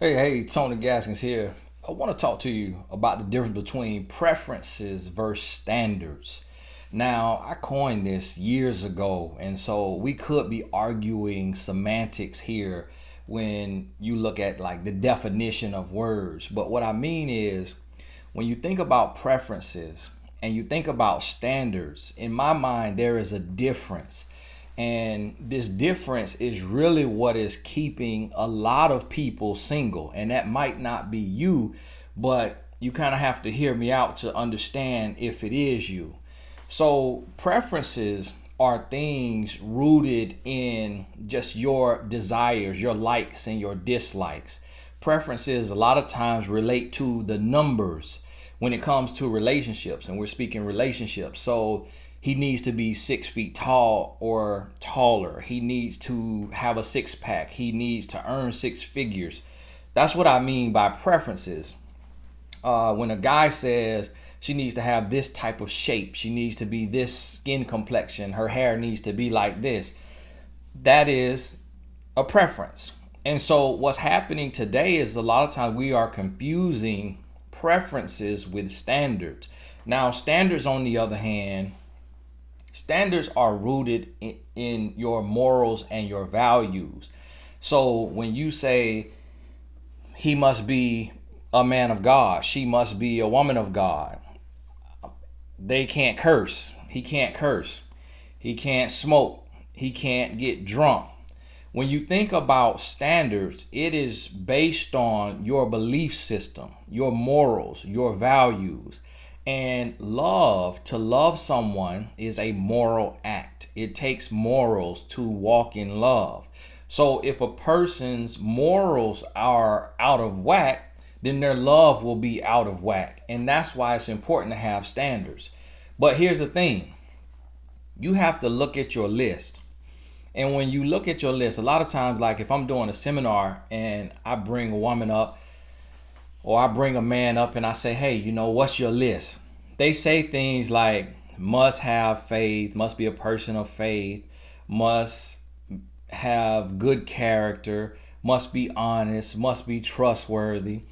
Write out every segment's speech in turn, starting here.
Hey, Tony Gaskins here. I want to talk to you about the difference between preferences versus standards. Now, I coined this years ago, and so we could be arguing semantics here when you look at like the definition of words. But what I mean is, when you think about preferences and you think about standards, in my mind, there is a difference. And this difference is really what is keeping a lot of people single. And that might not be you, but you kind of have to hear me out to understand if it is you. So, preferences are things rooted in just your desires, your likes, and your dislikes. Preferences a lot of times relate to the numbers when it comes to relationships, and we're speaking relationships. So, he needs to be 6 feet tall or taller. He needs to have a six pack. He needs to earn six figures. That's what I mean by preferences. When a guy says she needs to have this type of shape, she needs to be this skin complexion, her hair needs to be like this, that is a preference. And so what's happening today is a lot of times we are confusing preferences with standards. Now, standards, on the other hand, standards are rooted in your morals and your values. So when you say he must be a man of God, she must be a woman of God, they can't curse. He can't curse. He can't smoke. He can't get drunk. When you think about standards, it is based on your belief system, your morals, your values. And to love someone is a moral act. It takes morals to walk in love. So if a person's morals are out of whack, then their love will be out of whack. And that's why it's important to have standards. But here's the thing. You have to look at your list. And when you look at your list, a lot of times, like if I'm doing a seminar and I bring a woman up or I bring a man up and I say, hey, what's your list? They say things like must have faith, must be a person of faith, must have good character, must be honest, must be trustworthy.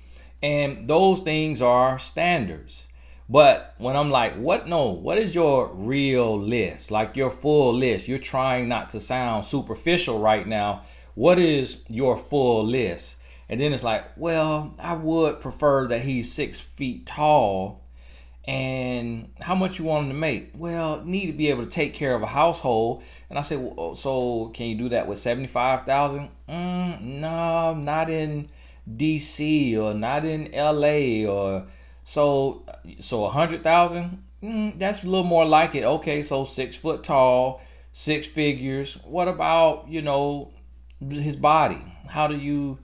And those things are standards. But when I'm like, what is your real list? Like your full list. You're trying not to sound superficial right now. What is your full list? And then it's like, well, I would prefer that he's 6 feet tall. And how much you want him to make? Well, need to be able to take care of a household. And I say, well, so can you do that with 75,000? No, not in DC or not in LA or so 100,000. That's a little more like it. Okay, so 6 foot tall, six figures. What about his body? How do you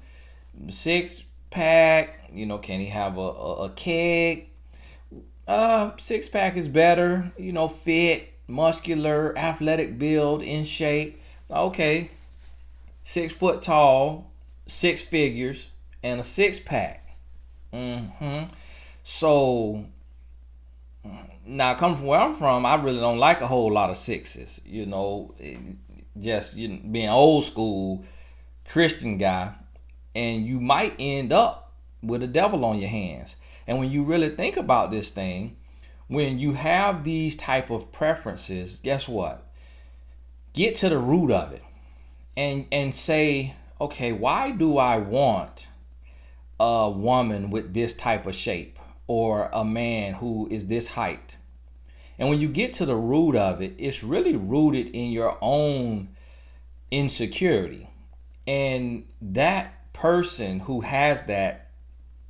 six pack? Can he have a keg? Six pack is better. Fit, muscular, athletic build, in shape. Okay, 6 foot tall, six figures, and a six pack. So now, coming from where I'm from, I really don't like a whole lot of sixes. Just being old school Christian guy, and you might end up with a devil on your hands. And when you really think about this thing, when you have these type of preferences, guess what? Get to the root of it and say, okay, why do I want a woman with this type of shape or a man who is this height? And when you get to the root of it, it's really rooted in your own insecurity. And that person who has that,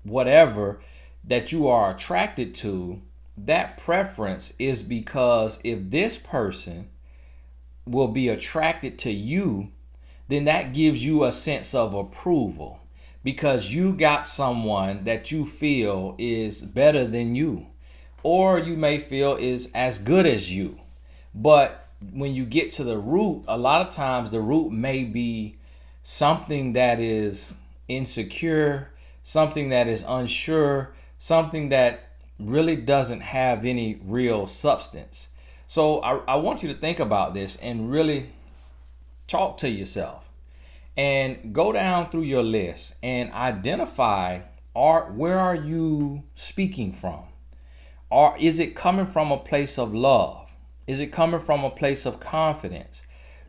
whatever that you are attracted to, that preference is because if this person will be attracted to you, then that gives you a sense of approval because you got someone that you feel is better than you, or you may feel is as good as you. But when you get to the root, a lot of times the root may be something that is insecure, something that is unsure, something that really doesn't have any real substance. So I want you to think about this and really talk to yourself And go down through your list and identify, where are you speaking from? Or is it coming from a place of love? Is it coming from a place of confidence?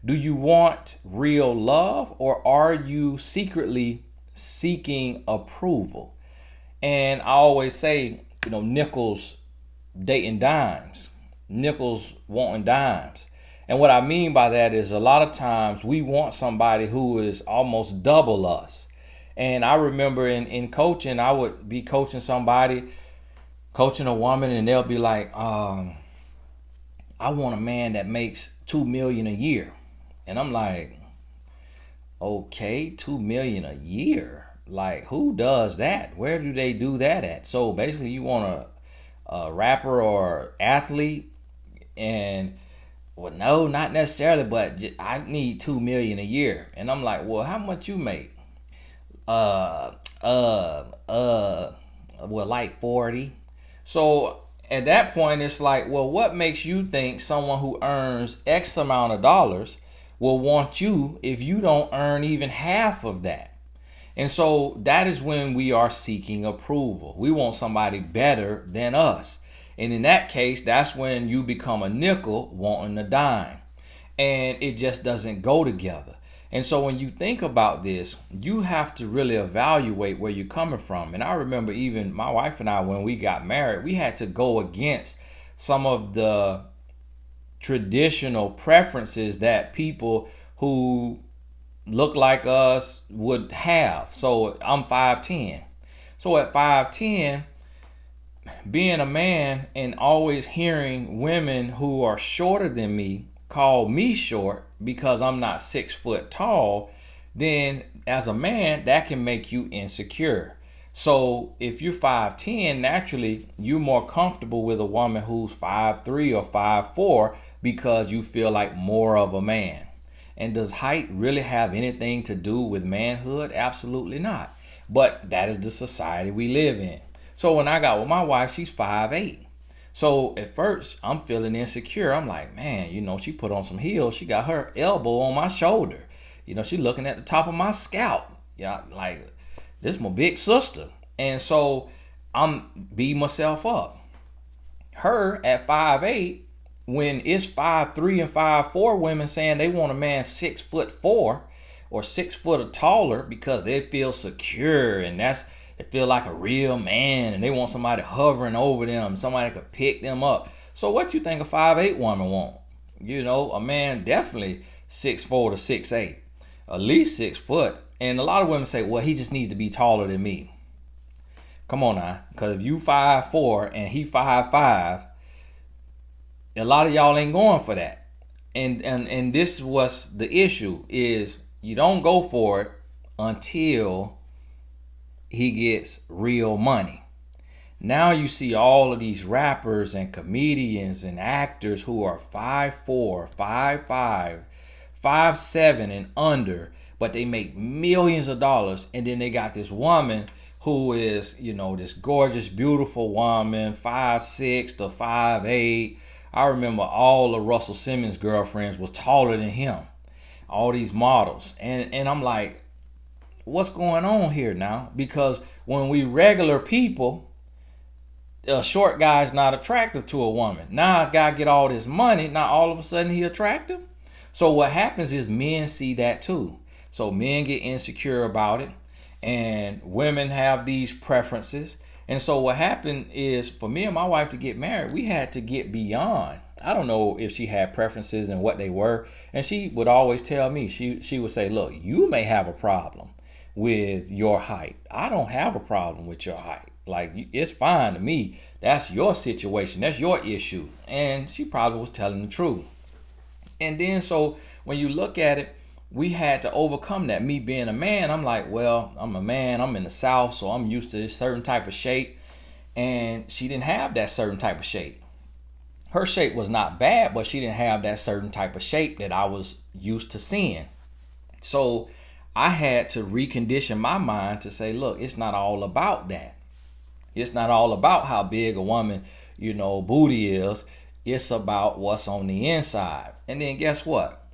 Do you want real love, or are you secretly seeking approval? And I always say, nickels dating dimes, nickels wanting dimes. And what I mean by that is, a lot of times we want somebody who is almost double us. And I remember in coaching, I would be coaching somebody, coaching a woman, and they'll be like, I want a man that makes $2 million a year. And I'm like, okay, $2 million a year? Like, who does that? Where do they do that at? So basically, you want a rapper or athlete, and well, no, not necessarily, but I need $2 million a year. And I'm like, well, how much you make? Well, like 40. So at that point, it's like, well, what makes you think someone who earns X amount of dollars will want you if you don't earn even half of that? And so that is when we are seeking approval. We want somebody better than us. And in that case, that's when you become a nickel wanting a dime. And it just doesn't go together. And so when you think about this, you have to really evaluate where you're coming from. And I remember even my wife and I, when we got married, we had to go against some of the traditional preferences that people who look like us would have. So I'm 5'10". So at 5'10", being a man and always hearing women who are shorter than me call me short because I'm not 6 foot tall, then as a man, that can make you insecure. So if you're 5'10", naturally you're more comfortable with a woman who's 5'3" or 5'4" because you feel like more of a man. And does height really have anything to do with manhood? Absolutely not. But that is the society we live in. So when I got with my wife, she's 5'8". So at first, I'm feeling insecure. I'm like, man, she put on some heels. She got her elbow on my shoulder. She looking at the top of my scalp. Yeah, like, this is my big sister. And so I'm beating myself up. Her at 5'8", when it's 5'3" and 5'4" women saying they want a man 6'4" or 6 foot or taller because they feel secure, and they feel like a real man, and they want somebody hovering over them, somebody could pick them up. So what you think a 5'8" woman want? A man definitely 6'4" to 6'8", at least 6 foot. And a lot of women say, well, he just needs to be taller than me. Come on now, because if you 5'4" and he 5'5", a lot of y'all ain't going for that. And this was the issue, is you don't go for it until he gets real money. Now you see all of these rappers and comedians and actors who are 5'4", 5'5", 5'7" and under, but they make millions of dollars. And then they got this woman who is, this gorgeous, beautiful woman, 5'6" to 5'8". I remember all of Russell Simmons' girlfriends was taller than him. All these models. And I'm like, what's going on here now? Because when we regular people, a short guy's not attractive to a woman. Now a guy get all this money, now all of a sudden he attractive. So what happens is men see that too. So men get insecure about it, and women have these preferences. And so what happened is, for me and my wife to get married, we had to get beyond. I don't know if she had preferences and what they were. And she would always tell me, she would say, look, you may have a problem with your height. I don't have a problem with your height. Like, it's fine to me. That's your situation. That's your issue. And she probably was telling the truth. And then so when you look at it, we had to overcome that. Me being a man, I'm like, well, I'm a man. I'm in the South, so I'm used to a certain type of shape. And she didn't have that certain type of shape. Her shape was not bad, but she didn't have that certain type of shape that I was used to seeing. So I had to recondition my mind to say, look, it's not all about that. It's not all about how big a woman, booty is. It's about what's on the inside. And then guess what?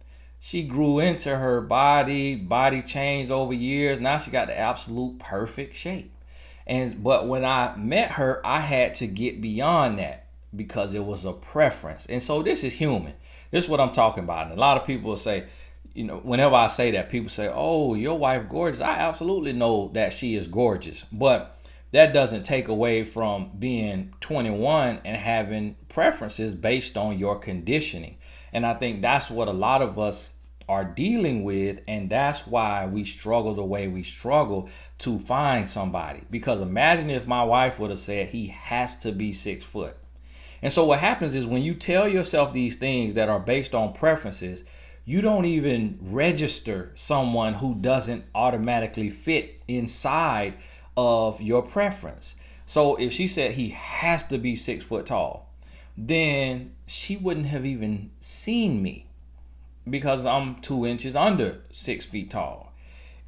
She grew into her body changed over years. Now she got the absolute perfect shape. But when I met her, I had to get beyond that because it was a preference. And so this is human. This is what I'm talking about. And a lot of people will say, whenever I say that, people say, "Oh, your wife gorgeous." I absolutely know that she is gorgeous, but that doesn't take away from being 21 and having preferences based on your conditioning. And I think that's what a lot of us are dealing with, and that's why we struggle the way we struggle to find somebody. Because imagine if my wife would have said he has to be 6 foot. And so what happens is when you tell yourself these things that are based on preferences, you don't even register someone who doesn't automatically fit inside of your preference. So if she said he has to be 6 foot tall, then she wouldn't have even seen me because I'm 2 inches under 6 feet tall.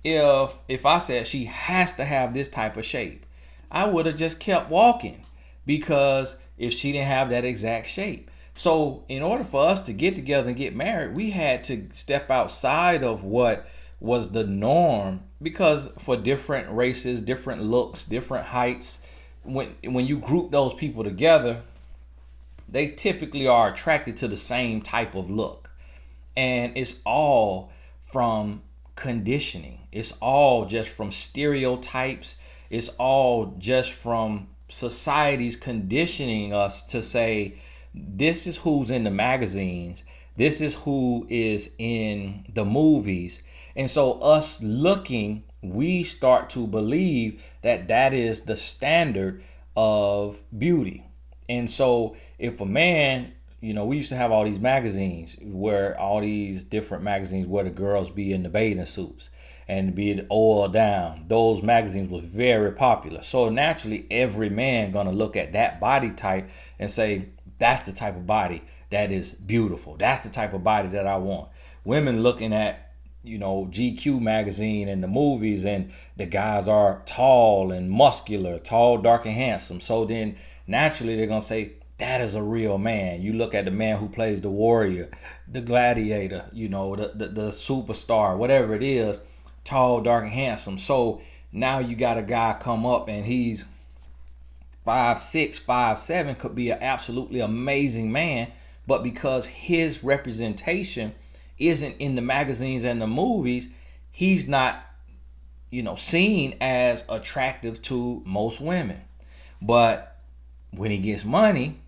If I said she has to have this type of shape, I would have just kept walking because if she didn't have that exact shape. So in order for us to get together and get married, we had to step outside of what was the norm, because for different races, different looks, different heights, when you group those people together, they typically are attracted to the same type of look. And it's all from conditioning. It's all just from stereotypes. It's all just from society's conditioning us to say, this is who's in the magazines. This is who is in the movies. And so us looking, we start to believe that that is the standard of beauty. And so if a man, we used to have all these magazines where all these different magazines where the girls be in the bathing suits and be oiled down. Those magazines was very popular. So naturally, every man gonna look at that body type and say, that's the type of body that is beautiful. That's the type of body that I want. Women looking at, GQ magazine and the movies, and the guys are tall and muscular, tall, dark, and handsome. So then naturally they're gonna say, that is a real man. You look at the man who plays the warrior, the gladiator, the superstar, whatever it is, tall, dark, and handsome. So now you got a guy come up and he's 5'6", 5'7", could be an absolutely amazing man, but because his representation isn't in the magazines and the movies, he's not, seen as attractive to most women. But when he gets money,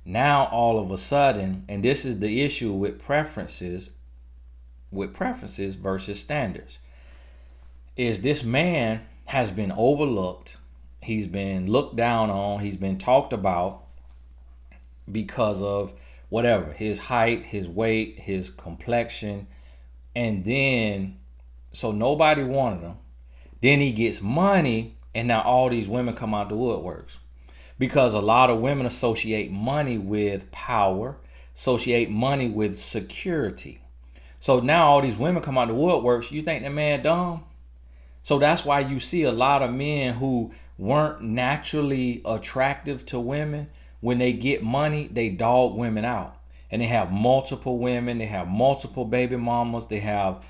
now all of a sudden, and this is the issue with preferences versus standards, is this man has been overlooked. He's been looked down on. He's been talked about because of whatever, his height, his weight, his complexion. And then, so nobody wanted him. Then he gets money, and now all these women come out the woodworks. Because a lot of women associate money with power, associate money with security. So now all these women come out the woodworks. You think that man dumb? So that's why you see a lot of men who weren't naturally attractive to women. When they get money, they dog women out. And they have multiple women. They have multiple baby mamas. They have,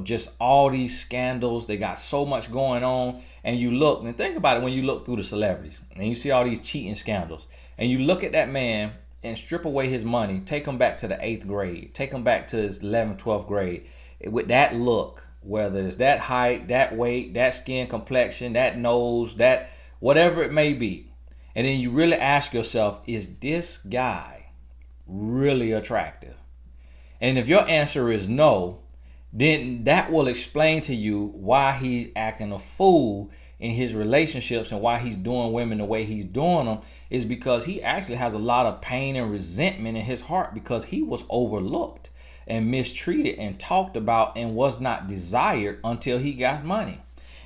just all these scandals. They got so much going on. And you look, and think about it when you look through the celebrities and you see all these cheating scandals. And you look at that man and strip away his money, take him back to the 8th grade, take him back to his 11th, 12th grade. With that look, whether it's that height, that weight, that skin complexion, that nose, that whatever it may be. And then you really ask yourself, is this guy really attractive? And if your answer is no, then that will explain to you why he's acting a fool in his relationships and why he's doing women the way he's doing them, is because he actually has a lot of pain and resentment in his heart because he was overlooked and mistreated and talked about and was not desired until he got money.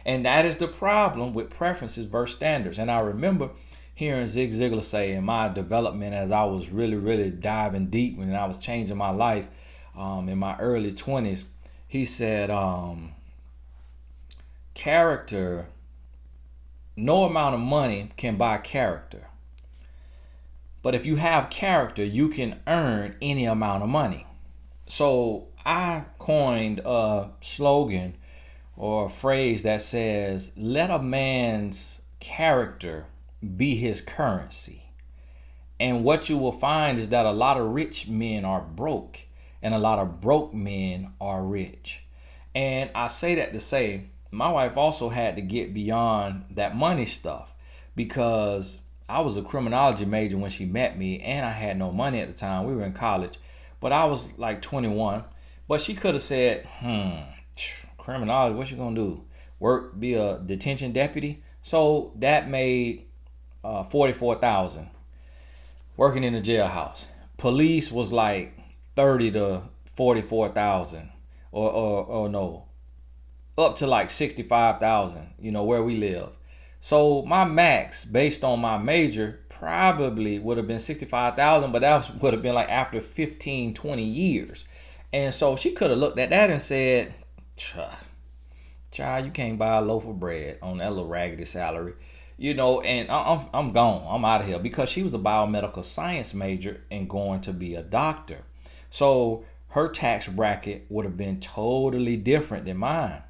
And that is the problem with preferences versus standards. And I remember hearing Zig Ziglar say in my development, as I was really diving deep when I was changing my life in my early 20s, he said, character, no amount of money can buy character. But if you have character, you can earn any amount of money. So I coined a slogan or a phrase that says, let a man's character be his currency. And what you will find is that a lot of rich men are broke and a lot of broke men are rich. And I say that to say, my wife also had to get beyond that money stuff, because I was a criminology major when she met me and I had no money at the time. We were in college, but I was like 21. But she could have said, criminology, what you gonna do? Work, be a detention deputy? So that made $44,000 working in the jailhouse. Police was like 30 to 44,000, or no, up to like 65,000, where we live. So my max based on my major probably would have been 65,000, but that would have been like after 15, 20 years. And so she could have looked at that and said, child, you can't buy a loaf of bread on that little raggedy salary. And I'm gone. I'm out of here, because she was a biomedical science major and going to be a doctor. So her tax bracket would have been totally different than mine.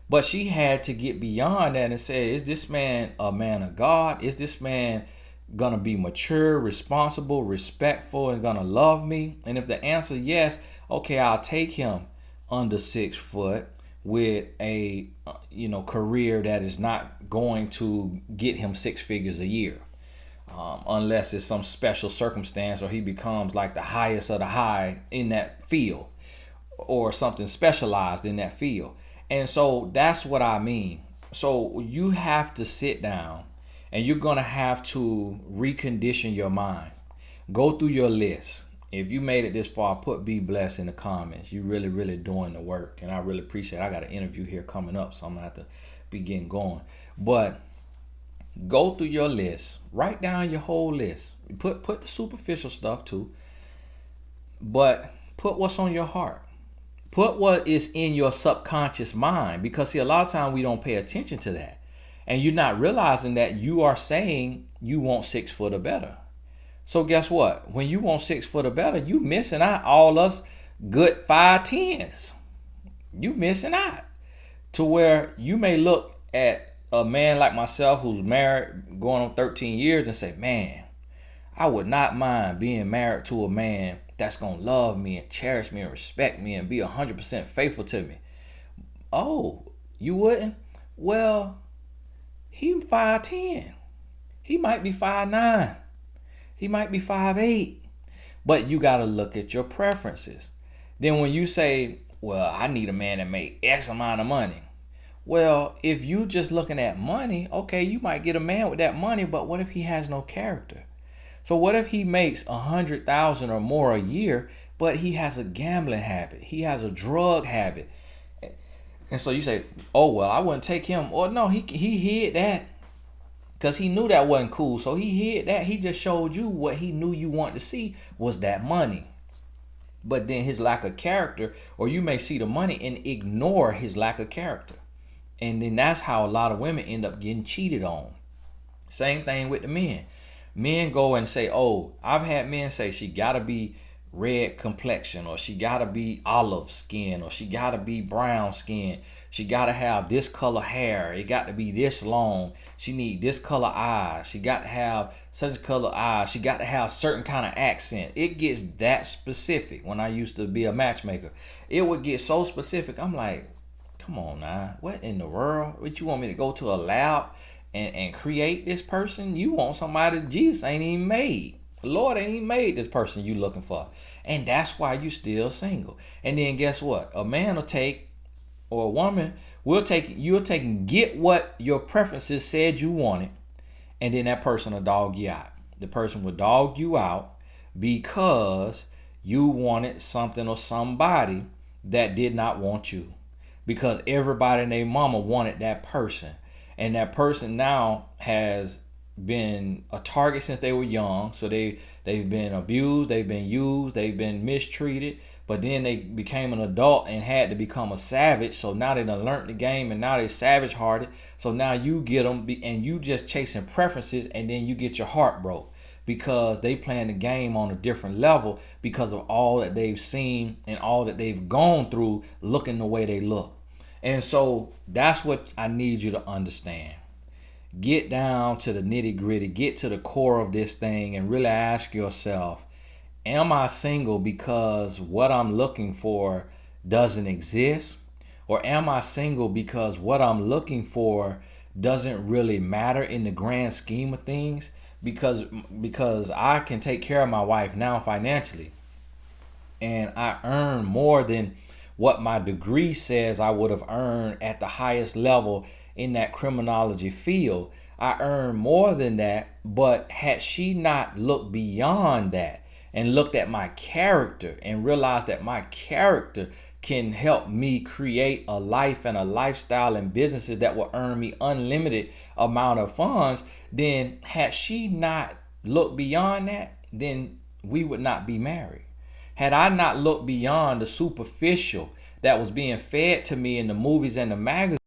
But she had to get beyond that and say, is this man a man of God? Is this man going to be mature, responsible, respectful, and going to love me? And if the answer is yes, okay, I'll take him under 6 foot with a career that is not going to get him 6 figures a year, unless it's some special circumstance or he becomes like the highest of the high in that field or something specialized in that field. And so that's what I mean. So you have to sit down and you're going to have to recondition your mind. Go through your list. If you made it this far, put be blessed in the comments. You're really, really doing the work. And I really appreciate it. I got an interview here coming up, so I'm going to have to be getting going. But go through your list. Write down your whole list. Put the superficial stuff too. But put what's on your heart. Put what is in your subconscious mind. Because see, a lot of times we don't pay attention to that. And you're not realizing that you are saying you want 6 foot or better. So guess what? When you want 6 foot or better, you missing out all us good 5'10s. You missing out. To where you may look at a man like myself who's married going on 13 years and say, man, I would not mind being married to a man that's going to love me and cherish me and respect me and be 100% faithful to me. Oh, you wouldn't? Well, he 5'10. He might be 5'9. He might be 5'8. But you got to look at your preferences. Then when you say, well, I need a man that make X amount of money. Well, if you just looking at money, okay, you might get a man with that money, but what if he has no character? So what if he makes $100,000 or more a year, but he has a gambling habit? He has a drug habit. And so you say, oh, well, I wouldn't take him. Or no, he hid that because he knew that wasn't cool. So he hid that. He just showed you what he knew you wanted to see was that money. But then his lack of character, or you may see the money and ignore his lack of character. And then that's how a lot of women end up getting cheated on. Same thing with the men. Men go and say, oh, I've had men say she got to be red complexion, or she got to be olive skin, or she got to be brown skin. She got to have this color hair. It got to be this long. She need this color eyes. She got to have such color eyes. She got to have certain kind of accent. It gets that specific. When I used to be a matchmaker, it would get so specific. I'm like, come on now. What in the world? What, you want me to go to a lab and create this person? You want somebody Jesus ain't even made. The Lord ain't even made this person you looking for. And that's why you still single. And then guess what? A man will take, or a woman will take, you'll take and get what your preferences said you wanted. And then that person will dog you out. The person will dog you out because you wanted something or somebody that did not want you. Because everybody and their mama wanted that person. And that person now has been a target since they were young. So they've been abused, they've been used, they've been mistreated. But then they became an adult and had to become a savage. So now they done learned the game and now they savage hearted. So now you get them and you just chasing preferences, and then you get your heart broke. because they playing the game on a different level because of all that they've seen and all that they've gone through looking the way they look. And so that's what I need you to understand. Get down to the nitty gritty, get to the core of this thing, and really ask yourself, am I single because what I'm looking for doesn't exist? Or am I single because what I'm looking for doesn't really matter in the grand scheme of things? Because I can take care of my wife now financially, and I earn more than what my degree says I would have earned at the highest level in that criminology field. I earn more than that, but had she not looked beyond that and looked at my character and realized that my character can help me create a life and a lifestyle and businesses that will earn me unlimited amount of funds, then had she not looked beyond that, then we would not be married. Had I not looked beyond the superficial that was being fed to me in the movies and the magazines,